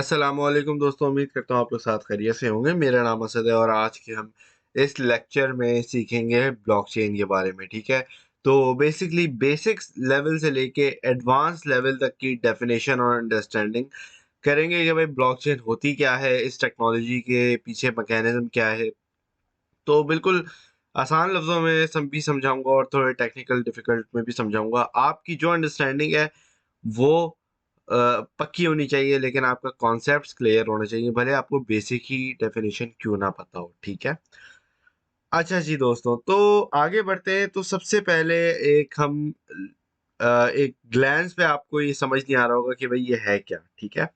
अस्सलामुअलैकुम दोस्तों, उम्मीद करता हूँ आप लोग साथ खैरियत से होंगे। मेरा नाम असद है और आज के हम इस लेक्चर में सीखेंगे ब्लॉकचेन के बारे में। ठीक है, तो बेसिकली बेसिक्स लेवल से लेके एडवांस लेवल तक की डेफिनेशन और अंडरस्टैंडिंग करेंगे कि भाई ब्लॉकचेन होती क्या है, इस टेक्नोलॉजी के पीछे मैकेनिज्म क्या है। तो बिल्कुल आसान लफ्ज़ों में भी समझाऊंगा और थोड़े टेक्निकल डिफिकल्ट में भी समझाऊंगा। आपकी जो अंडरस्टैंडिंग है वो पक्की होनी चाहिए, लेकिन आपका कॉन्सेप्ट्स क्लियर होने चाहिए, भले आपको बेसिक ही डेफिनेशन क्यों ना पता हो। ठीक है, अच्छा जी दोस्तों, तो आगे बढ़ते हैं। तो सबसे पहले एक हम एक ग्लैंस पे आपको ये समझ नहीं आ रहा होगा कि भाई ये है क्या। ठीक है,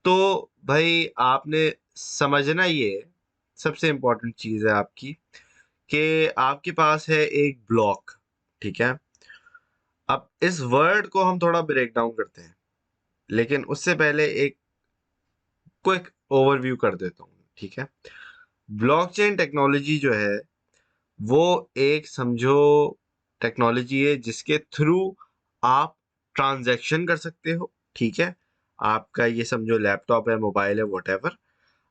तो भाई आपने समझना ये सबसे इम्पोर्टेंट चीज़ है आपकी कि आपके पास है एक ब्लॉक। ठीक है, अब इस वर्ड को हम थोड़ा ब्रेक डाउन करते हैं, लेकिन उससे पहले एक क्विक ओवरव्यू कर देता हूँ। ठीक है, ब्लॉकचेन टेक्नोलॉजी जो है वो एक समझो टेक्नोलॉजी है जिसके थ्रू आप ट्रांजैक्शन कर सकते हो। ठीक है, आपका ये समझो लैपटॉप है, मोबाइल है, व्हाटएवर,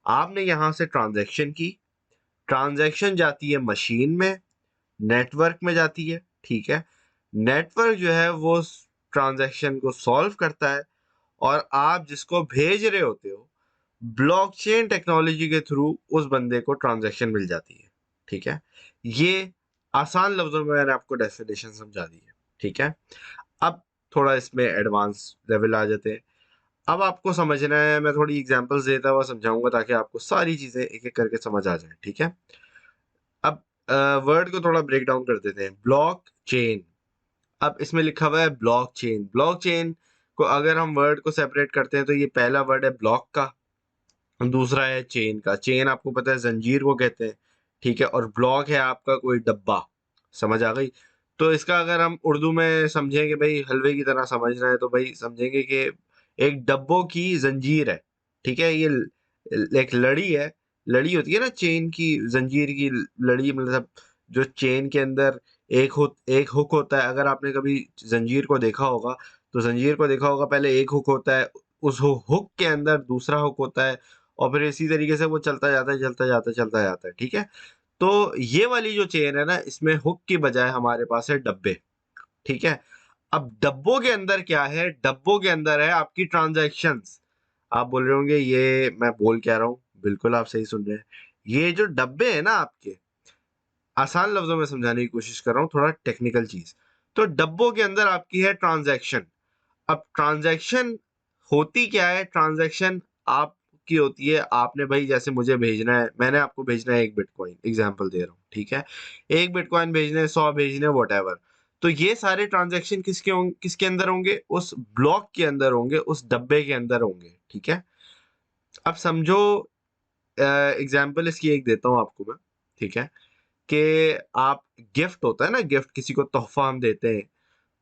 आपने यहाँ से ट्रांजैक्शन की, ट्रांजैक्शन जाती है मशीन में, नेटवर्क में जाती है। ठीक है, नेटवर्क जो है वो ट्रांजैक्शन को सॉल्व करता है और आप जिसको भेज रहे होते हो, ब्लॉकचेन टेक्नोलॉजी के थ्रू उस बंदे को ट्रांजैक्शन मिल जाती है। ठीक है, ये आसान लफ्जों में मैंने आपको डेफिनेशन समझा दी है। ठीक है, अब थोड़ा इसमें एडवांस लेवल आ जाते हैं। अब आपको समझना है, मैं थोड़ी एग्जांपल्स देता हुआ समझाऊंगा ताकि आपको सारी चीजें एक एक करके समझ आ जाए। ठीक है, अब वर्ड को थोड़ा ब्रेक डाउन कर देते हैं। ब्लॉक चेन, अब इसमें लिखा हुआ है ब्लॉक चेन। ब्लॉक चेन को अगर हम वर्ड को सेपरेट करते हैं तो ये पहला वर्ड है ब्लॉक का, दूसरा है चेन का। चेन आपको पता है जंजीर को कहते हैं। ठीक है, और ब्लॉक है आपका कोई डब्बा। समझ आ गई? तो इसका अगर हम उर्दू में समझेंगे, भाई हलवे की तरह समझना है, तो भाई समझेंगे कि एक डब्बों की जंजीर है। ठीक है, ये एक लड़ी है। लड़ी होती है ना चेन की, जंजीर की लड़ी, मतलब जो चेन के अंदर एक हुक होता है। अगर आपने कभी जंजीर को देखा होगा तो जंजीर को देखा होगा, पहले एक हुक होता है, उस हुक के अंदर दूसरा हुक होता है, और फिर इसी तरीके से वो चलता जाता है, चलता जाता है, चलता जाता है। ठीक है, तो ये वाली जो चेन है ना, इसमें हुक की बजाय हमारे पास है डब्बे। ठीक है, अब डब्बों के अंदर क्या है? डब्बों के अंदर है आपकी ट्रांजैक्शंस। आप बोल रहे होंगे ये मैं बोल क्या रहा हूँ, बिल्कुल आप सही सुन रहे हैं। ये जो डब्बे हैं ना आपके, आसान लफ्जों में समझाने की कोशिश कर रहा हूँ, थोड़ा टेक्निकल चीज। तो डब्बों के अंदर आपकी है ट्रांजैक्शन। अब ट्रांजैक्शन होती क्या है? ट्रांजैक्शन आपकी होती है, आपने भाई जैसे मुझे भेजना है, मैंने आपको भेजना है एक बिटकॉइन, एग्जांपल दे रहा हूँ। ठीक है, एक बिटकॉइन भेजने, 100 भेजने, व्हाटएवर। तो ये सारे ट्रांजैक्शन किसके अंदर होंगे? उस ब्लॉक के अंदर होंगे, उस डब्बे के अंदर होंगे। ठीक है, अब समझो, एग्जाम्पल इसकी एक देता हूँ आपको मैं। ठीक है, कि आप, गिफ्ट होता है ना, गिफ्ट किसी को तोहफा हम देते हैं,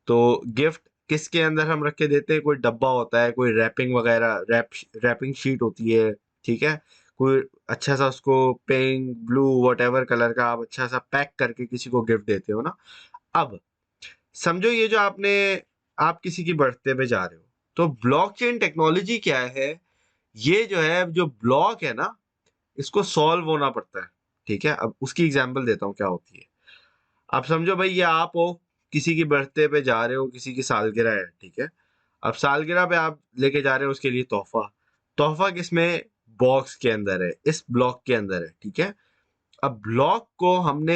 तो गिफ्ट किसके अंदर हम रख के देते हैं? कोई डब्बा होता है, कोई रैपिंग वगैरह, रैपिंग शीट होती है। ठीक है, कोई अच्छा सा उसको पिंक, ब्लू, व्हाटएवर कलर का आप अच्छा सा पैक करके किसी को गिफ्ट देते हो ना। अब समझो ये जो आप किसी की बर्थडे पे जा रहे हो, तो ब्लॉकचेन टेक्नोलॉजी क्या है? ये जो है, जो ब्लॉक है ना, इसको सॉल्व होना पड़ता है। ठीक है, अब उसकी एग्जांपल देता हूँ क्या होती है। अब समझो भाई ये आप हो, किसी की बर्थडे पे जा रहे हो, किसी की सालगिरह है। ठीक है, अब सालगिरह पे आप लेके जा रहे हो उसके लिए तोहफा। तोहफा किसमें? बॉक्स के अंदर है, इस ब्लॉक के अंदर है। ठीक है, अब ब्लॉक को हमने,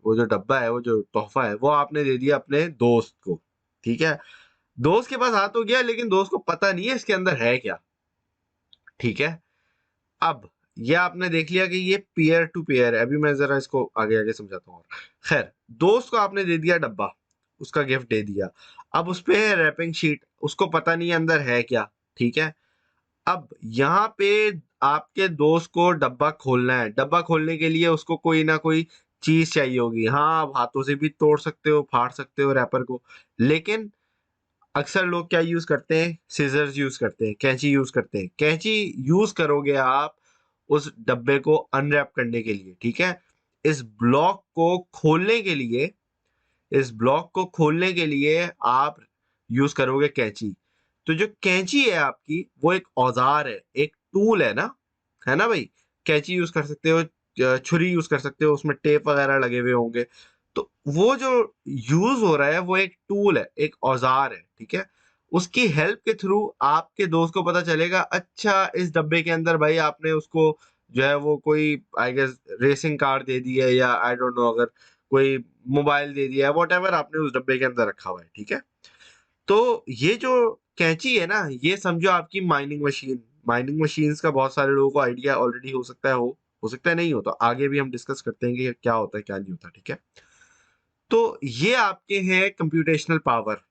वो जो डब्बा है, वो जो तोहफा है, वो आपने दे दिया अपने दोस्त को। ठीक है, दोस्त के पास आ तो गया, लेकिन दोस्त को पता नहीं है इसके अंदर है क्या। ठीक है, अब ये आपने देख लिया कि ये पीयर टू पीयर है। अभी मैं जरा इसको आगे आगे समझाता हूँ। खैर, दोस्त को आपने दे दिया डब्बा, उसका गिफ्ट दे दिया। अब उस पे है रैपिंग शीट, उसको पता नहीं अंदर है क्या। ठीक है, अब यहाँ पे आपके दोस्त को डब्बा खोलना है। डब्बा खोलने के लिए उसको कोई ना कोई चीज चाहिए होगी। हाँ, आप हाथों से भी तोड़ सकते हो, फाड़ सकते हो रैपर को, लेकिन अक्सर लोग क्या यूज करते हैं? सीजर्स यूज करते हैं, कैंची यूज करते हैं। कैंची यूज करोगे आप उस डब्बे को अनरैप करने के लिए। ठीक है, इस ब्लॉक को खोलने के लिए, इस ब्लॉक को खोलने के लिए आप यूज करोगे कैंची। तो जो कैंची है आपकी वो एक औजार है, एक टूल है ना भाई? कैंची यूज कर सकते हो, छुरी यूज कर सकते हो, उसमें टेप वगैरह लगे हुए होंगे। तो वो जो यूज हो रहा है वो एक टूल है, एक औजार है, ठीक है? उसकी हेल्प के थ्रू आपके दोस्त को पता चलेगा, अच्छा इस डब्बे के अंदर भाई आपने उसको जो है वो कोई आई गेस रेसिंग कार दे दी है, या आई डोंट नो अगर कोई मोबाइल दे दिया है, व्हाटएवर आपने उस डब्बे के अंदर रखा हुआ है, ठीक है? तो ये जो कैंची है ना, ये समझो आपकी माइनिंग मशीन। माइनिंग मशीन्स का बहुत सारे लोगों को आइडिया ऑलरेडी हो सकता है नहीं हो, तो आगे भी हम डिस्कस करते हैं कि क्या होता है क्या नहीं होता, ठीक है? तो ये आपके हैं कंप्यूटेशनल पावर,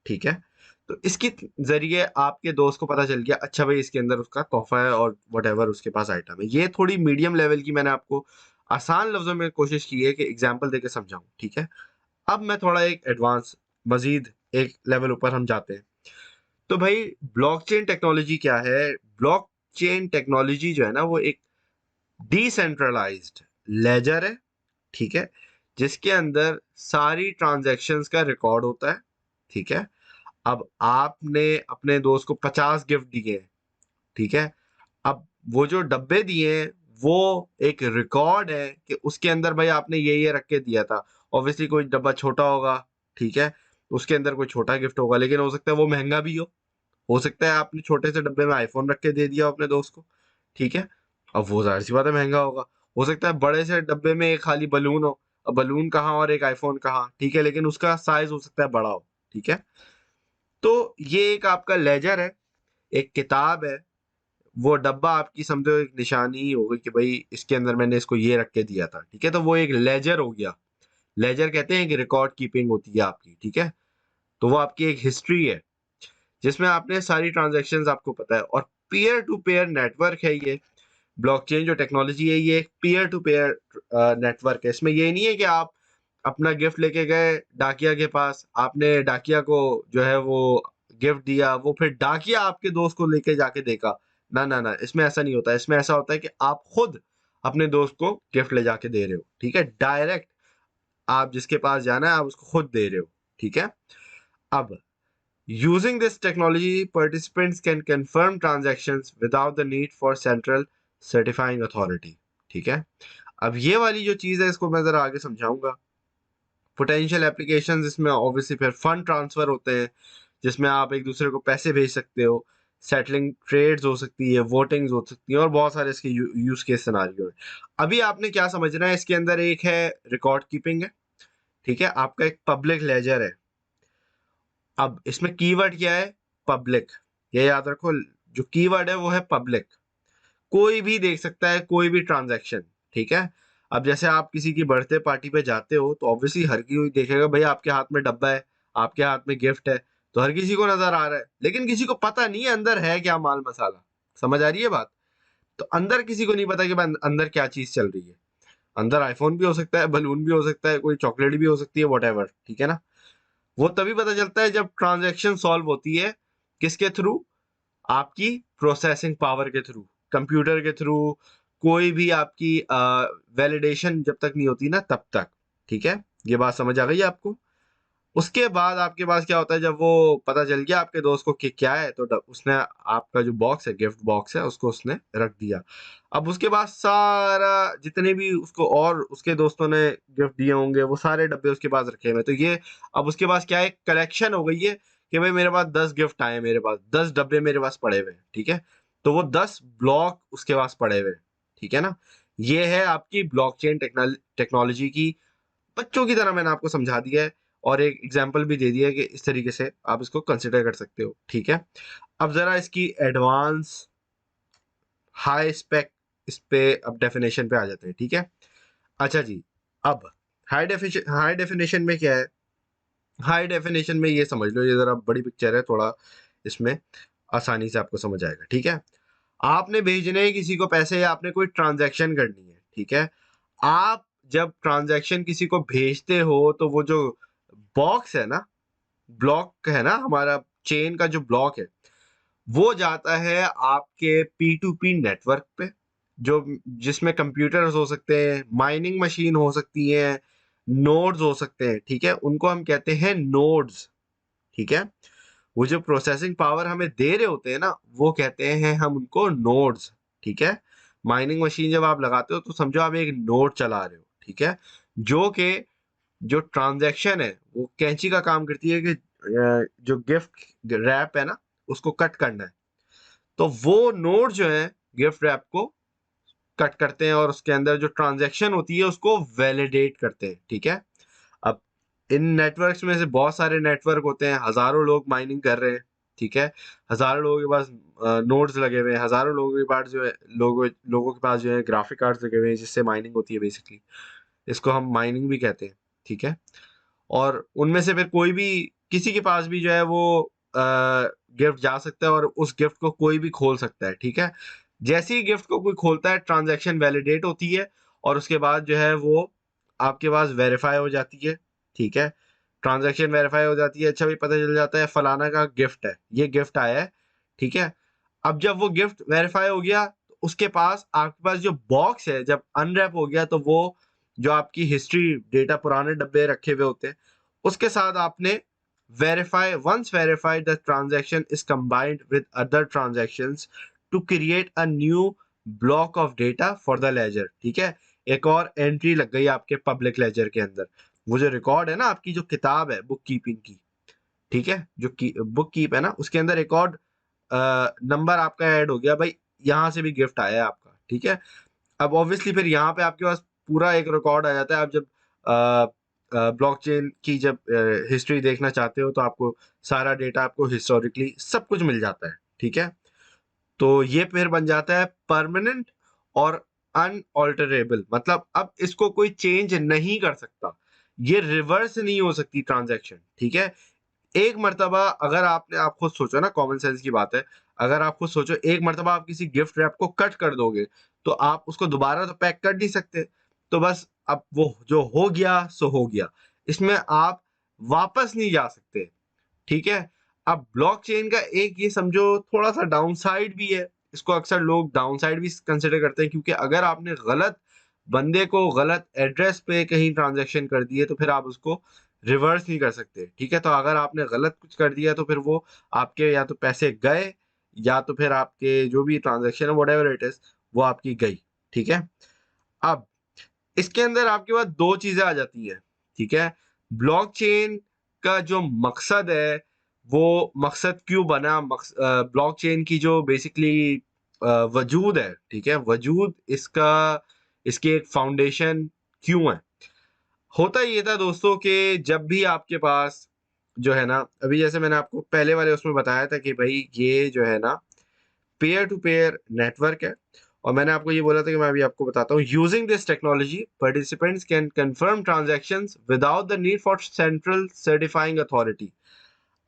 ठीक है? तो इसके जरिए आपके दोस्त को पता चल गया, अच्छा भाई इसके अंदर उसका तोहफा है और व्हाटएवर उसके पास आइटम है। ये थोड़ी मीडियम लेवल की मैंने आपको आसान लफ्जों में कोशिश की है कि एग्जाम्पल देके समझाऊं, ठीक है? अब मैं थोड़ा एक एडवांस, मजीद एक लेवल ऊपर हम जाते हैं। तो भाई ब्लॉकचेन टेक्नोलॉजी क्या है? ब्लॉकचेन टेक्नोलॉजी जो है ना, वो एक डिसेंट्रलाइज्ड लेजर है, ठीक है? जिसके अंदर सारी ट्रांजैक्शंस का रिकॉर्ड होता है, ठीक है? अब आपने अपने दोस्त को 50 गिफ्ट दिए हैं, ठीक है? अब वो जो डब्बे दिए हैं वो एक रिकॉर्ड है कि उसके अंदर भाई आपने ये रख के दिया था। ऑब्वियसली कोई डब्बा छोटा होगा, ठीक है? उसके अंदर कोई छोटा गिफ्ट होगा, लेकिन हो सकता है वो महंगा भी हो सकता है आपने छोटे से डब्बे में आईफोन रख के दे दिया हो अपने दोस्त को, ठीक है? अब वो जाहिर सी बात है महंगा होगा। हो सकता है बड़े से डब्बे में एक खाली बलून हो, अब बलून कहाँ और एक आईफोन कहाँ, ठीक है? लेकिन उसका साइज हो सकता है बड़ा हो, ठीक है? तो ये एक आपका लेजर है, एक किताब है। वो डब्बा आपकी समझो एक निशानी ही होगी कि भाई इसके अंदर मैंने इसको ये रख के दिया था, ठीक है? तो वो एक लेजर हो गया। लेजर कहते हैं कि रिकॉर्ड कीपिंग होती है आपकी, ठीक है? तो वो आपकी एक हिस्ट्री है जिसमें आपने सारी ट्रांजैक्शंस आपको पता है। और पीयर टू पेयर नेटवर्क है ये। ब्लॉकचेन जो टेक्नोलॉजी है ये एक पीयर टू पेयर नेटवर्क है। इसमें ये नहीं है कि आप अपना गिफ्ट लेके गए डाकिया के पास, आपने डाकिया को जो है वो गिफ्ट दिया, वो फिर डाकिया आपके दोस्त को लेके जाके देगा। ना ना ना, इसमें ऐसा नहीं होता है। इसमें ऐसा होता है कि आप खुद अपने दोस्त को गिफ्ट ले जाके दे रहे हो, ठीक है? डायरेक्ट आप जिसके पास जाना है आप उसको खुद दे रहे हो, ठीक है? अब using this technology, participants can confirm transactions without the need for central certifying authority, ठीक है? अब ये वाली जो चीज है इसको मैं जरा आगे समझाऊंगा। पोटेंशियल एप्लीकेशंस इसमें ऑब्वियसली फिर फंड ट्रांसफर होते हैं, जिसमें आप एक दूसरे को पैसे भेज सकते हो, सेटलिंग ट्रेड्स हो सकती है, वोटिंग्स हो सकती है, और बहुत सारे इसके यूज केस सिनारियो है। अभी आपने क्या समझना है, इसके अंदर एक है रिकॉर्ड कीपिंग है, ठीक है? आपका एक पब्लिक लेजर है। अब इसमें कीवर्ड क्या है? पब्लिक। ये याद रखो, जो कीवर्ड है वो है पब्लिक। कोई भी देख सकता है कोई भी ट्रांजैक्शन, ठीक है? अब जैसे आप किसी की बर्थडे पार्टी पे जाते हो तो ऑब्वियसली हर कोई देखेगा भाई आपके हाथ में डब्बा है, आपके हाथ में गिफ्ट है, तो हर किसी को नजर आ रहा है, लेकिन किसी को पता नहीं है अंदर है क्या माल मसाला। समझ आ रही है बात? तो अंदर किसी को नहीं पता कि अंदर क्या चीज चल रही है। अंदर आईफोन भी हो सकता है, बलून भी हो सकता है, कोई चॉकलेट भी हो सकती है, वट, ठीक है ना? वो तभी पता चलता है जब ट्रांजैक्शन सॉल्व होती है। किसके थ्रू? आपकी प्रोसेसिंग पावर के थ्रू, कंप्यूटर के थ्रू। कोई भी आपकी वैलिडेशन जब तक नहीं होती ना तब तक, ठीक है? ये बात समझ आ गई आपको? उसके बाद आपके पास क्या होता है, जब वो पता चल गया आपके दोस्त को कि क्या है, तो उसने आपका जो बॉक्स है, गिफ्ट बॉक्स है, उसको उसने रख दिया। अब उसके बाद सारा जितने भी उसको और उसके दोस्तों ने गिफ्ट दिए होंगे वो सारे डब्बे उसके पास रखे हुए हैं। तो ये अब उसके पास क्या है, कलेक्शन हो गई है कि भाई मेरे पास 10 गिफ्ट आए हैं, मेरे पास 10 डब्बे मेरे पास पड़े हुए हैं, ठीक है? तो वो 10 ब्लॉक उसके पास पड़े हुए हैं, ठीक है ना? ये है आपकी ब्लॉकचेन टेक्नोलॉजी की। बच्चों की तरह मैंने आपको समझा दिया है और एक एग्जाम्पल भी दे दिया है कि इस तरीके से आप इसको कंसिडर कर सकते हो, ठीक है? अब जरा इसकी एडवांस हाई स्पेक इस पे अब डेफिनेशन पे आ जाते हैं, ठीक है? अच्छा जी, अब हाई डेफिनेशन में क्या है? हाई डेफिनेशन में ये समझ लो, ये जरा बड़ी पिक्चर है, थोड़ा इसमें आसानी से आपको समझ आएगा, ठीक है? आपने भेजने हैं किसी को पैसे, या आपने कोई ट्रांजैक्शन करनी है, ठीक है? आप जब ट्रांजैक्शन किसी को भेजते हो तो वो जो बॉक्स है ना, ब्लॉक है ना, हमारा चेन का जो ब्लॉक है, वो जाता है आपके P2P नेटवर्क पे, जो जिसमें कंप्यूटर्स हो सकते हैं, माइनिंग मशीन हो सकती हैं, नोड्स हो सकते हैं, ठीक है? उनको हम कहते हैं नोड्स, ठीक है? वो जो प्रोसेसिंग पावर हमें दे रहे होते हैं ना, वो कहते हैं हम उनको नोड्स, ठीक है। माइनिंग मशीन जब आप लगाते हो तो समझो आप एक नोड चला रहे हो, ठीक है, जो कि जो ट्रांजैक्शन है वो कैंची का काम करती है कि जो गिफ्ट रैप है ना उसको कट करना है, तो वो नोड जो है गिफ्ट रैप को कट करते हैं और उसके अंदर जो ट्रांजैक्शन होती है उसको वैलिडेट करते हैं, ठीक है। अब इन नेटवर्क्स में से बहुत सारे नेटवर्क होते हैं, हजारों लोग माइनिंग कर रहे हैं, ठीक है। हजारों लोगों के पास नोड्स लगे हुए हैं, हजारों लोगों के पास जो है लोगों के पास जो है ग्राफिक कार्ड्स लगे हुए हैं जिससे माइनिंग होती है बेसिकली। इसको हम माइनिंग भी कहते हैं, ठीक है। और उनमें से फिर कोई भी किसी के पास भी जो है वो गिफ्ट जा सकता है और उस गिफ्ट को कोई भी खोल सकता है, ठीक है। जैसे ही गिफ्ट को कोई खोलता है ट्रांजैक्शन वैलिडेट होती है और उसके बाद जो है वो आपके पास वेरीफाई हो जाती है, ठीक है। ट्रांजैक्शन वेरीफाई हो जाती है, अच्छा भी पता चल जाता है फलाना का गिफ्ट है, ये गिफ्ट आया है, ठीक है। अब जब वो गिफ्ट वेरीफाई हो गया तो उसके पास आपके पास जो बॉक्स है जब अनरैप हो गया तो वो जो आपकी हिस्ट्री डेटा पुराने डब्बे रखे हुए होते हैं उसके साथ आपने verify once verified the transaction is combined with other transactions to create a new block of data for the ledger, ठीक है। एक और एंट्री लग गई आपके पब्लिक लेजर के अंदर। वो जो रिकॉर्ड है ना आपकी जो किताब है बुक कीपिंग की, ठीक है, जो बुक कीप है ना उसके अंदर एक और नंबर आपका ऐड हो गया भाई, यहाँ से भी गिफ्ट आया है आपका, ठीक है। अब ऑब्वियसली फिर यहाँ पे आपके पास पूरा एक रिकॉर्ड आ जाता है। आप जब ब्लॉकचेन की जब हिस्ट्री देखना चाहते हो तो आपको सारा डेटा आपको हिस्टोरिकली सब कुछ मिल जाता है, ठीक है। तो ये फिर बन जाता है परमानेंट और अनऑल्टरेबल, मतलब अब इसको कोई चेंज नहीं कर सकता, ये रिवर्स नहीं हो सकती ट्रांजैक्शन, ठीक है। एक मर्तबा अगर आपने आप खुद सोचो ना, कॉमन सेंस की बात है, अगर आप खुद सोचो एक मर्तबा आप किसी गिफ्ट रैप को कट कर दोगे तो आप उसको दोबारा तो पैक कर नहीं सकते। तो बस अब वो जो हो गया सो हो गया, इसमें आप वापस नहीं जा सकते, ठीक है। अब ब्लॉकचेन का एक ये समझो थोड़ा सा डाउन साइड भी है, इसको अक्सर लोग डाउन साइड भी कंसिडर करते हैं, क्योंकि अगर आपने गलत बंदे को गलत एड्रेस पे कहीं ट्रांजैक्शन कर दिए तो फिर आप उसको रिवर्स नहीं कर सकते, ठीक है। तो अगर आपने गलत कुछ कर दिया तो फिर वो आपके या तो पैसे गए या तो फिर आपके जो भी ट्रांजैक्शन है व्हाटएवर इट इज वो आपकी गई, ठीक है। अब इसके अंदर आपके पास दो चीजें आ जाती हैं, ठीक है। ब्लॉकचेन का जो मकसद है वो मकसद क्यों बना, ब्लॉकचेन की जो बेसिकली वजूद है, ठीक है, वजूद इसका इसकी एक फाउंडेशन क्यों है। होता ये था दोस्तों कि जब भी आपके पास जो है ना, अभी जैसे मैंने आपको पहले वाले उसमें बताया था कि भाई ये जो है ना पेयर टू पेयर नेटवर्क है, और मैंने आपको ये बोला था कि मैं अभी आपको बताता हूँ, using this technology participants can confirm transactions without the need for central certifying authority.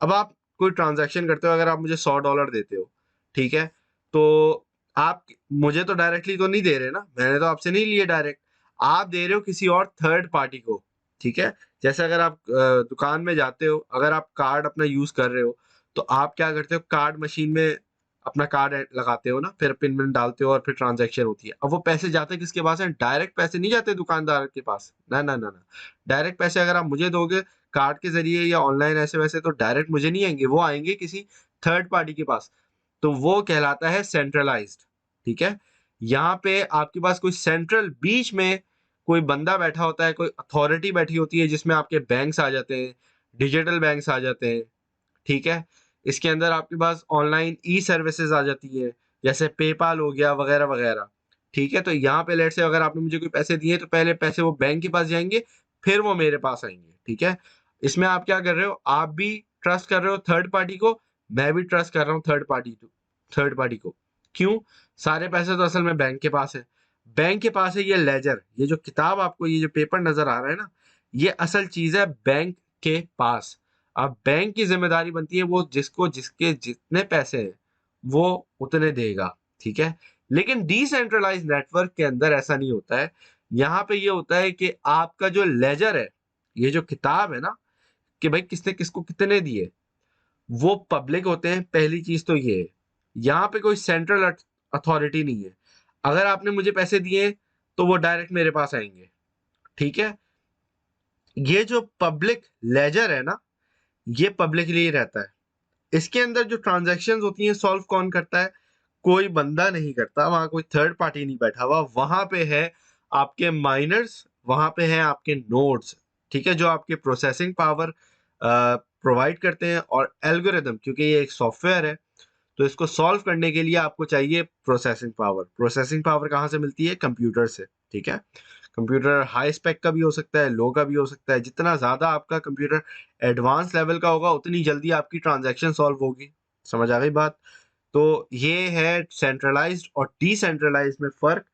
अब आप कोई ट्रांजैक्शन करते हो, अगर आप मुझे $100 देते हो, ठीक है, तो आप मुझे तो डायरेक्टली तो नहीं दे रहे ना, मैंने तो आपसे नहीं लिए डायरेक्ट, आप दे रहे हो किसी और थर्ड पार्टी को, ठीक है। जैसे अगर आप दुकान में जाते हो, अगर आप कार्ड अपना यूज कर रहे हो तो आप क्या करते हो, कार्ड मशीन में अपना कार्ड लगाते हो ना, फिर पिन में डालते हो और फिर ट्रांजैक्शन होती है। अब वो पैसे जाते किसके पास है, डायरेक्ट पैसे नहीं जाते दुकानदार के पास, ना ना ना ना। डायरेक्ट पैसे अगर आप मुझे दोगे कार्ड के जरिए या ऑनलाइन ऐसे वैसे तो डायरेक्ट मुझे नहीं आएंगे, वो आएंगे किसी थर्ड पार्टी के पास। तो वो कहलाता है सेंट्रलाइज्ड, ठीक है। यहाँ पे आपके पास कोई सेंट्रल बीच में कोई बंदा बैठा होता है, कोई अथॉरिटी बैठी होती है जिसमें आपके बैंक्स आ जाते हैं, डिजिटल बैंक्स आ जाते हैं, ठीक है। इसके अंदर आपके पास ऑनलाइन ई सर्विसेज आ जाती है, जैसे पेपाल हो गया वगैरह वगैरह, ठीक है। तो यहाँ पे लेट से अगर आपने मुझे कोई पैसे दिए तो पहले पैसे वो बैंक के पास जाएंगे, फिर वो मेरे पास आएंगे, ठीक है। इसमें आप क्या कर रहे हो, आप भी ट्रस्ट कर रहे हो थर्ड पार्टी को, मैं भी ट्रस्ट कर रहा हूँ थर्ड पार्टी को। क्यों, सारे पैसे तो असल में बैंक के पास है, बैंक के पास है ये लेजर, ये जो किताब आपको ये जो पेपर नजर आ रहा है ना, ये असल चीज है बैंक के पास। अब बैंक की जिम्मेदारी बनती है वो जिसको जिसके जितने पैसे हैं वो उतने देगा, ठीक है। लेकिन डिसेंट्रलाइज नेटवर्क के अंदर ऐसा नहीं होता है। यहाँ पे ये होता है कि आपका जो लेजर है, ये जो किताब है ना, कि भाई किसने किसको कितने दिए, वो पब्लिक होते हैं। पहली चीज तो ये है, यहाँ पे कोई सेंट्रल अथॉरिटी नहीं है। अगर आपने मुझे पैसे दिए तो वो डायरेक्ट मेरे पास आएंगे, ठीक है। ये जो पब्लिक लेजर है ना, ये पब्लिकली ही रहता है, इसके अंदर जो ट्रांजैक्शंस होती हैं सॉल्व कौन करता है? कोई बंदा नहीं करता, वहाँ कोई थर्ड पार्टी नहीं बैठा हुआ, वहाँ पे है आपके माइनर्स, वहाँ पे हैं आपके नोड्स, ठीक है? जो आपके प्रोसेसिंग पावर प्रोवाइड करते हैं, और एल्गोरिदम, क्योंकि ये एक सॉफ्टवेयर है, तो इसको सॉल्व करने के लिए आपको चाहिए प्रोसेसिंग पावर। प्रोसेसिंग पावर कहाँ से मिलती है? कंप्यूटर से, ठीक है? कंप्यूटर हाई स्पेक का भी हो सकता है, लो का भी हो सकता है। जितना ज़्यादा आपका कंप्यूटर एडवांस लेवल का होगा, उतनी जल्दी आपकी ट्रांजैक्शन सॉल्व होगी। समझ आ गई बात? तो ये है सेंट्रलाइज्ड और डिसेंट्रलाइज्ड में फ़र्क।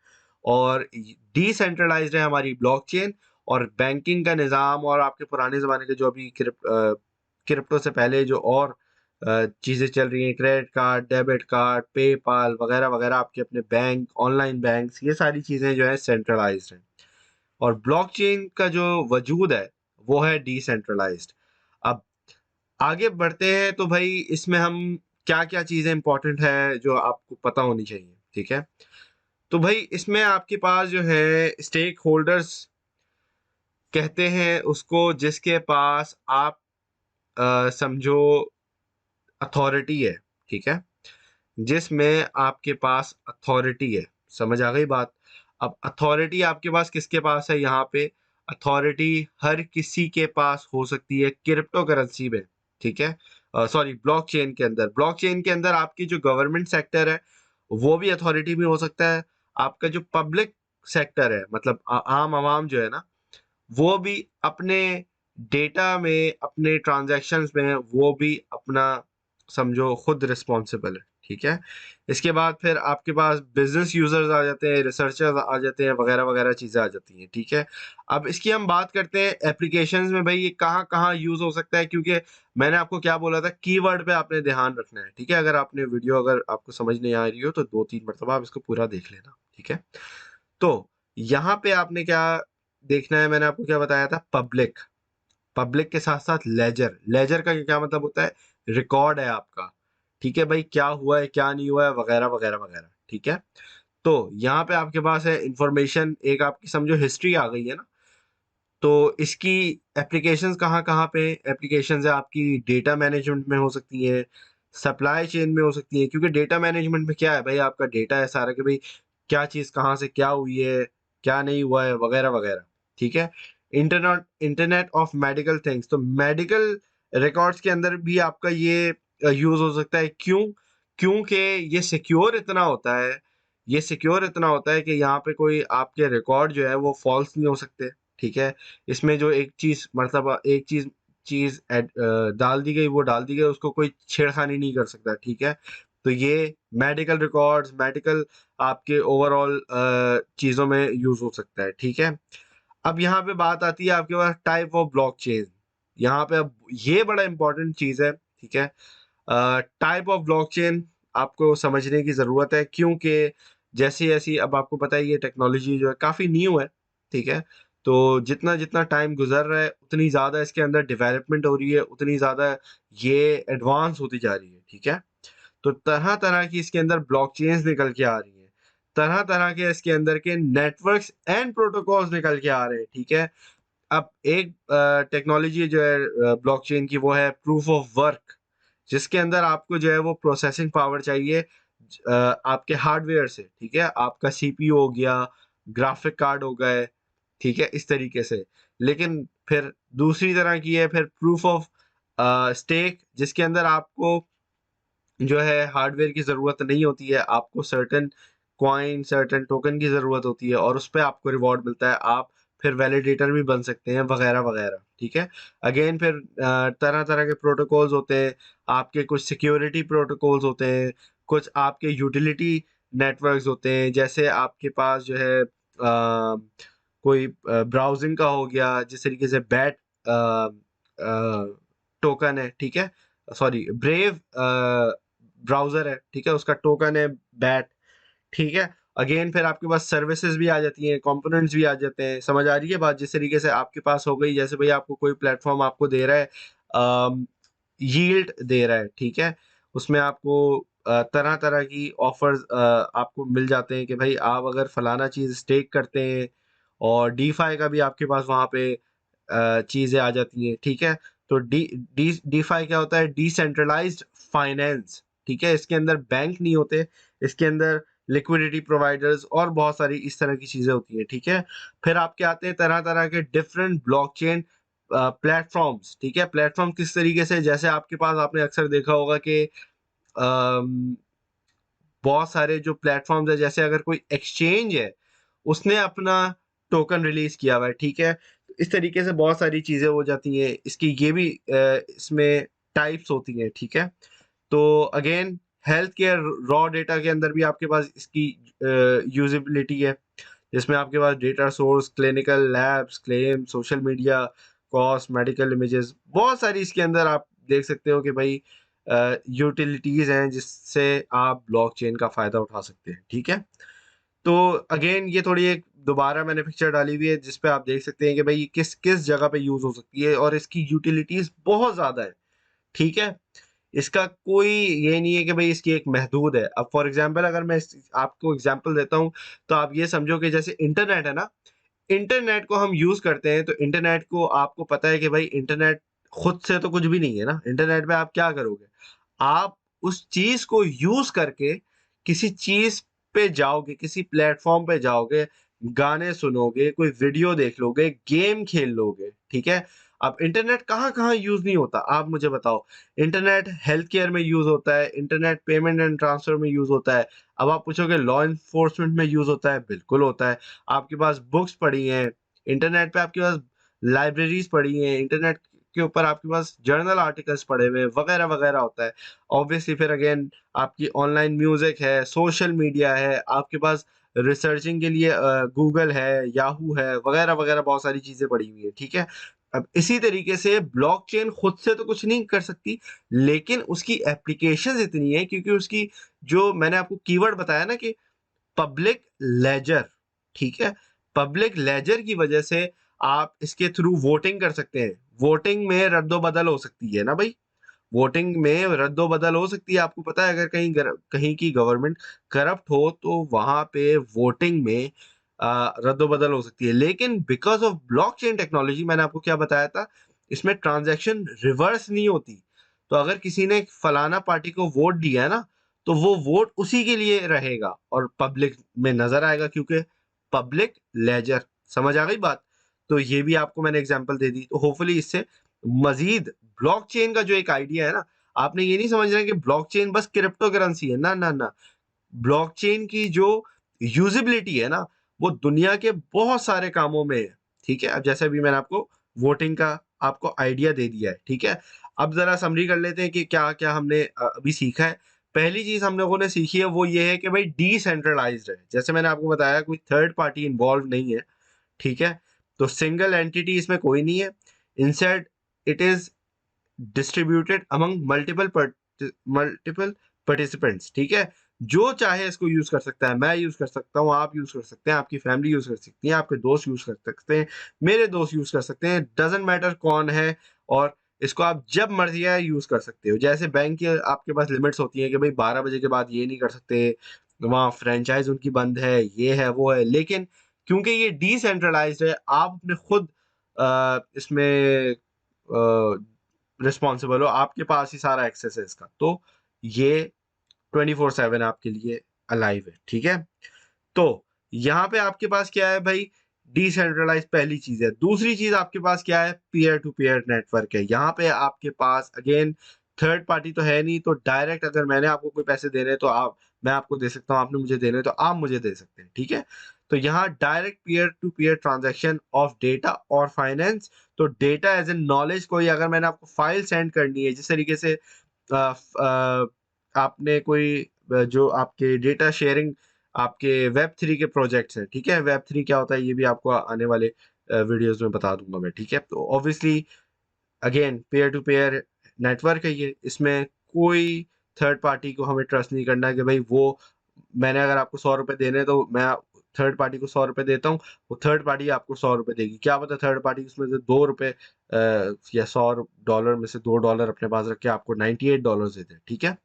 और डिसेंट्रलाइज्ड है हमारी ब्लॉकचेन, और बैंकिंग का निज़ाम और आपके पुराने ज़माने के जो अभी क्रिप्टो से पहले जो और चीज़ें चल रही हैं, credit card, debit card, PayPal वगैरह वगैरह, आपके अपने बैंक, ऑनलाइन बैंक्स, ये सारी चीज़ें जो है सेंट्रलाइज्ड हैं। और ब्लॉकचेन का जो वजूद है वो है डिसेंट्रलाइज्ड। अब आगे बढ़ते हैं, तो भाई इसमें हम क्या-क्या चीज़ें इंपॉर्टेंट है जो आपको पता होनी चाहिए, ठीक है? तो भाई इसमें आपके पास जो है स्टेक होल्डर्स कहते हैं उसको, जिसके पास आप समझो अथॉरिटी है, ठीक है? जिसमें आपके पास अथॉरिटी है। समझ आ गई बात? अब अथॉरिटी आपके पास किसके पास है यहाँ पे? अथॉरिटी हर किसी के पास हो सकती है क्रिप्टो करेंसी में, ठीक है? सॉरी, ब्लॉकचेन के अंदर। ब्लॉकचेन के अंदर आपकी जो गवर्नमेंट सेक्टर है, वो भी अथॉरिटी में हो सकता है। आपका जो पब्लिक सेक्टर है, मतलब आम आवाम जो है ना, वो भी अपने डेटा में, अपने ट्रांज़ैक्शंस में वो भी अपना समझो खुद रिस्पॉन्सिबल है, ठीक है? इसके बाद फिर आपके पास बिज़नेस यूज़र्स आ जाते हैं, रिसर्चर्स आ जाते हैं, वगैरह-वगैरह चीज़ें आ जाती हैं, ठीक है? अब इसकी हम बात करते हैं एप्लीकेशंस में, भई ये कहाँ-कहाँ यूज़ हो सकता है, क्योंकि मैंने आपको क्या बोला था, कीवर्ड पे आपने ध्यान रखना है, ठीक है? अगर आपने वीडियो अगर आपको समझ नहीं आ रही हो, तो 2-3 मर्तबा आप इसको पूरा देख लेना, ठीक है? तो यहाँ पे आपने क्या देखना है, मैंने आपको क्या बताया था? पब्लिक। पब्लिक के साथ-साथ लेजर। लेजर का क्या मतलब होता है? रिकॉर्ड है आपका, ठीक है भाई? क्या हुआ है, क्या नहीं हुआ है, वगैरह-वगैरह-वगैरह, ठीक है? तो यहाँ पे आपके पास है इन्फॉर्मेशन, एक आपकी समझो हिस्ट्री आ गई है ना? तो इसकी एप्लीकेशंस कहाँ-कहाँ पे एप्लीकेशंस है आपकी? डेटा मैनेजमेंट में हो सकती हैं, सप्लाई चेन में हो सकती हैं, क्योंकि डेटा मैनेजमेंट में क्या है भाई, आपका डेटा है सारा कि भाई क्या चीज़ कहाँ से क्या हुई है, क्या नहीं हुआ है, वगैरह-वगैरह, ठीक है? इंटरनेट ऑफ मेडिकल थिंग्स, तो मेडिकल रिकॉर्ड्स के अंदर भी आपका ये यूज़ हो सकता है। क्यों? क्योंकि ये सिक्योर इतना होता है, ये सिक्योर इतना होता है कि यहाँ पे कोई आपके रिकॉर्ड जो है वो फ़ॉल्स नहीं हो सकते, ठीक है? इसमें जो एक चीज़ मतलब एक चीज़ चीज़ डाल दी गई, वो डाल दी गई, उसको कोई छेड़खानी नहीं कर सकता, ठीक है? तो ये मेडिकल रिकॉर्ड्स, मेडिकल आपके ओवरऑल चीज़ों में यूज़ हो सकता है, ठीक है? अब यहाँ पे बात आती है आपके पास टाइप ऑफ ब्लॉकचेन। यहाँ पे अब ये बड़ा इम्पोर्टेंट चीज़ है, ठीक है? टाइप ऑफ ब्लॉकचेन आपको समझने की ज़रूरत है, क्योंकि जैसी-जैसी अब आपको पता है ये टेक्नोलॉजी जो है काफ़ी न्यू है, ठीक है? तो जितना-जितना टाइम गुज़र रहा है, उतनी ज़्यादा इसके अंदर डेवलपमेंट हो रही है, उतनी ज़्यादा ये एडवांस होती जा रही है, ठीक है? तो तरह-तरह की इसके अंदर ब्लॉकचेन्स निकल के आ रही हैं। तरह-तरह के इसके अंदर के नेटवर्क्स एंड प्रोटोकॉल्स निकल के आ रहे हैं, ठीक है? अब एक टेक्नोलॉजी जो है ब्लॉकचेन की, वो है प्रूफ ऑफ वर्क, जिसके अंदर आपको जो है वो प्रोसेसिंग पावर चाहिए आपके हार्डवेयर से, ठीक है? आपका सीपीयू हो गया, ग्राफिक कार्ड हो गए, ठीक है? इस तरीके से। लेकिन फिर दूसरी तरह की है फिर प्रूफ ऑफ स्टेक, जिसके अंदर आपको जो है हार्डवेयर की ज़रूरत नहीं होती है, आपको सर्टेन कॉइन, सर्टेन टोकन की ज़रूरत होती है, और उसपे आपको रिवॉर्ड मिलता है। आप फिर वैलिडेटर भी बन सकते हैं, वगैरह-वगैरह, ठीक है? अगेन फिर तरह-तरह के प्रोटोकॉल्स होते हैं, आपके कुछ सिक्योरिटी प्रोटोकॉल्स होते हैं, कुछ आपके यूटिलिटी नेटवर्क्स होते हैं, जैसे आपके पास जो है कोई ब्राउज़िंग का हो गया, जिस तरीके से बैट टोकन है, ठीक है? सॉरी, ब्रेव ब्राउज़र है, ठीक है? उसका टोकन है बैट, ठीक है? अगेन फिर आपके पास सर्विसेज़ भी आ जाती हैं, कंपोनेंट्स भी आ जाते हैं, समझ आ रही है बात? जिस तरीके से आपके पास हो गई, जैसे भई आपको कोई प्लेटफ़ॉर्म आपको दे रहा है यील्ड दे रहा है, ठीक है? उसमें आपको तरह-तरह की ऑफ़र्स आपको मिल जाते हैं कि भई आप अगर फलाना चीज़ स्टेक करते हैं, और डीफ़ाई का भी आपके पास वहाँ पे चीज़ें आ जाती हैं, ठीक है? तो डीफाई क्या होता है? डिसेंट्रलाइज्ड फाइनेंस, ठीक है। इसके अंदर बैंक नहीं होते, इसके अंदर लिक्विडिटी प्रोवाइडर्स और बहुत सारी इस तरह की चीजें होती हैं, ठीक है। फिर आपके आते हैं तरह तरह के डिफरेंट ब्लॉकचेन प्लेटफॉर्म्स, ठीक है। प्लेटफॉर्म किस तरीके से, जैसे आपके पास आपने अक्सर देखा होगा कि बहुत सारे जो प्लेटफॉर्म्स है, जैसे अगर कोई एक्सचेंज है उसने अपना टोकन रिलीज किया हुआ है, ठीक है। इस तरीके से बहुत सारी चीजें हो जाती हैं। इसकी ये भी इसमें टाइप्स होती हैं, ठीक है। तो again health care raw data के अंदर भी आपके पास इसकी यूजिबिलिटी है, जिसमें आपके पास data source, clinical labs, claim, social media, cost, medical images, बहुत सारी इसके अंदर आप देख सकते हो कि भाई यूटिलिटीज हैं जिससे आप ब्लॉकचेन का फायदा उठा सकते हैं, ठीक है। तो अगेन ये थोड़ी एक दोबारा मैंने पिक्चर डाली हुई है जिस पे आप देख सकते हैं कि भाई किस किस जगह पे यूज हो सकती है, और इसकी यूटिलिटीज बहुत ज्यादा है, ठीक है। इसका कोई ये नहीं है कि भाई इसकी एक महदूद है। अब फॉर एग्जांपल अगर मैं आपको एग्जांपल देता हूँ, तो आप ये समझो कि जैसे इंटरनेट है ना, इंटरनेट को हम यूज करते हैं, तो इंटरनेट को आपको पता है कि भाई इंटरनेट खुद से तो कुछ भी नहीं है ना। इंटरनेट पे आप क्या करोगे? आप उस चीज को यूज करके किसी चीज पे जाओगे, किसी प्लेटफॉर्म पे जाओगे, गाने सुनोगे, कोई वीडियो देख लोगे, गेम खेल लोगे, ठीक है। अब इंटरनेट कहाँ कहाँ यूज नहीं होता, आप मुझे बताओ। इंटरनेट हेल्थ केयर में यूज होता है, इंटरनेट पेमेंट एंड ट्रांसफर में यूज होता है। अब आप पूछोगे लॉ इन्फोर्समेंट में यूज होता है, बिल्कुल होता है। आपके पास बुक्स पढ़ी हैं, इंटरनेट पे आपके पास लाइब्रेरीज पढ़ी हैं, इंटरनेट के ऊपर आपके पास जर्नल आर्टिकल्स पढ़े हुए हैं, वगैरह वगैरह होता है। ऑब्वियसली फिर अगेन आपकी ऑनलाइन म्यूजिक है, सोशल मीडिया है, आपके पास रिसर्चिंग के लिए गूगल है, याहू है, वगैरह वगैरह बहुत सारी चीजें पड़ी हुई है, ठीक है। अब इसी तरीके से ब्लॉकचेन खुद से तो कुछ नहीं कर सकती, लेकिन उसकी एप्लीकेशंस इतनी है, क्योंकि उसकी जो मैंने आपको कीवर्ड बताया ना कि पब्लिक लेजर, ठीक है। पब्लिक लेजर की वजह से आप इसके थ्रू वोटिंग कर सकते हैं। वोटिंग में रद्दो-बदल हो सकती है ना भाई, वोटिंग में रद्दो-बदल हो सकती है। आपको पता है अगर कहीं की गवर्नमेंट करप्ट हो तो वहाँ पे वोटिंग में रद्दो-बदल हो सकती है। लेकिन बिकॉज़ ऑफ ब्लॉकचेन टेक्नोलॉजी, मैंने आपको क्या बताया था, इसमें ट्रांज़ैक्शन रिवर्स नहीं होती। तो अगर किसी ने फलाना पार्टी को वोट दिया है ना, तो वो वोट उसी के लिए रहेगा और पब्लिक में नज़र आएगा, क्योंकि पब्लिक लेजर, समझ आ गई बात? तो ये भी आपको मैंने एग्ज़ाम्पल दे दी। तो होपफुली इससे मज़ीद ब्लॉकचेन का जो एक आइडिया है ना, आपने ये नहीं समझना है कि ब्लॉकचेन बस क्रिप्टो करेंसी है, ना, ना, ना। ब्लॉकचेन की जो यूज़िबिलिटी है ना, वो दुनिया के बहुत सारे कामों में है, ठीक है? अब जैसे अभी मैंने आपको वोटिंग का आपको आइडिया दे दिया है, ठीक है? अब ज़रा समरी कर लेते हैं कि क्या-क्या हमने अभी सीखा है। पहली चीज़ हम लोगों ने सीखी है वो ये है कि भाई डिसेंट्रलाइज़्ड है। जैसे मैंने आपको बताया कोई थर्ड पार्टी इन्वॉल्व नहीं है, ठीक है? तो सिंगल एंटिटी इसमें कोई नहीं है। Instead it is distributed among multiple participants, ठीक है। जो चाहे इसको यूज कर सकता है, मैं यूज कर सकता हूँ, आप यूज कर सकते हैं, आपकी फैमिली यूज कर सकती है, आपके दोस्त यूज कर सकते हैं, मेरे दोस्त यूज कर सकते हैं, डजेंट मैटर कौन है। और इसको आप जब मर्जी है यूज कर सकते हो। जैसे बैंक के आपके पास लिमिट्स होती है कि भाई 12 बजे के बाद ये नहीं कर सकते, वहाँ फ्रेंचाइज उनकी बंद है, ये है वो है। लेकिन क्योंकि ये डिसेंट्रलाइज्ड है, आप अपने खुद इसमें रिस्पॉन्सिबल हो, आपके पास ही सारा एक्सेस है इसका। तो ये 24/7 आपके लिए अलाइव है, ठीक है। तो यहाँ पे आपके पास क्या है भाई, डिसेंट्रलाइज पहली चीज है। दूसरी चीज आपके पास क्या है, पीयर टू पीयर नेटवर्क है। यहाँ पे आपके पास अगेन थर्ड पार्टी तो है नहीं, तो डायरेक्ट अगर मैंने आपको कोई पैसे देने हैं तो आप, मैं आपको दे सकता हूँ, आपने मुझे देने हैं तो आप मुझे दे सकते हैं, ठीक है। तो यहाँ direct peer to peer transaction of data और फाइनेंस। तो डेटा एज ए नॉलेज, कोई अगर मैंने आपको फाइल सेंड करनी है, जिस तरीके से आपने कोई जो आपके डेटा शेयरिंग, आपके वेब थ्री के प्रोजेक्ट्स हैं, ठीक है। वेब थ्री क्या होता है ये भी आपको आने वाले वीडियोस में बता दूंगा मैं, ठीक है। तो obviously again pair to pair network है ये, इसमें कोई थर्ड पार्टी को हमें ट्रस्ट नहीं करना है कि भाई वो, मैंने अगर आपको 100 रुपए देने हैं, तो मैं थर्ड पार्टी को 100 रुपए देता हूँ, वो थर्ड पार्टी आपको 100 रुपए देगी। क्या पता थर्ड पार्टी उसमें से 2 रुपए या $100 में से $2 अपने पास रख के आपको $98 देते हैं, ठीक है।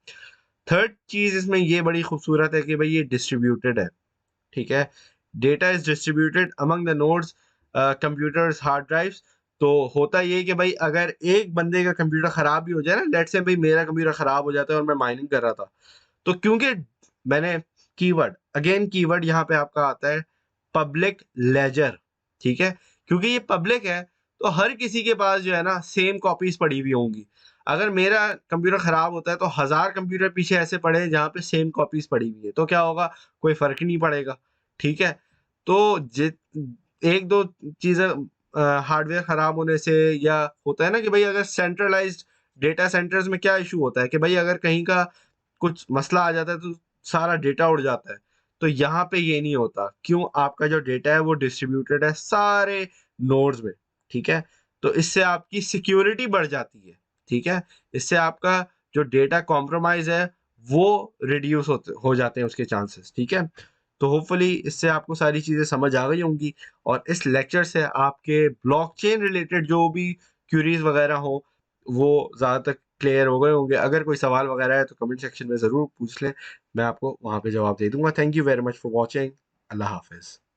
थर्ड चीज इसमें ये बड़ी खूबसूरत है कि भाई ये डिस्ट्रीब्यूटेड है, ठीक है। Data is distributed among the nodes, computers, hard drives. तो होता ये है कि भाई अगर एक बंदे का कंप्यूटर खराब भी हो जाए ना, लेट्स से भाई मेरा कंप्यूटर खराब हो जाता है और मैं माइनिंग कर रहा था, तो क्योंकि मैंने कीवर्ड यहाँ पे आपका आता है पब्लिक लेजर, ठीक है? क्योंकि ये पब्लिक है, तो हर किसी के पास जो है ना सेम कॉपीज़ पड़ी हुई होंगी। अगर मेरा कंप्यूटर खराब होता है तो 1000 कंप्यूटर पीछे ऐसे पड़े हैं जहाँ पे सेम कॉपीज़ पड़ी हुई है, तो क्या होगा? कोई फ़र्क ही नहीं पड़ेगा, ठीक है? तो जि 1-2 चीज़ें हार्डवेयर खराब होने से, या होता है ना कि भाई अगर सेंट्रलाइज़्ड डेटा सेंटर्स में क्या इश्यू होता है कि भाई अगर कहीं का कुछ मसला आ जाता है तो सारा डेटा उड़ जाता है। तो यहाँ पे ये नहीं होता। क्यों? आपका जो डेटा है वो डिस्ट्रीब्यूटेड है सारे नोड्स में, ठीक है? तो इससे आपकी सिक्योरिटी बढ़ जाती है, ठीक है? इससे आपका जो डेटा कॉम्प्रोमाइज़ है वो रिड्यूस हो जाते हैं उसके चांसेस, ठीक है? तो होपफुली इससे आपको सारी चीज़ें समझ आ गई होंगी, और इस लेक्चर से आपके ब्लॉकचेन रिलेटेड जो भी क्वेरीज़ वगैरह हो, वो ज़्यादातर क्लियर हो गए होंगे। अगर कोई सवाल वगैरह है तो कमेंट सेक्शन में ज़रूर पूछ लें, मैं आपको वहाँ पे जवाब दे दूँगा। Thank you very much for watching. अल्लाह हाफ़िज़।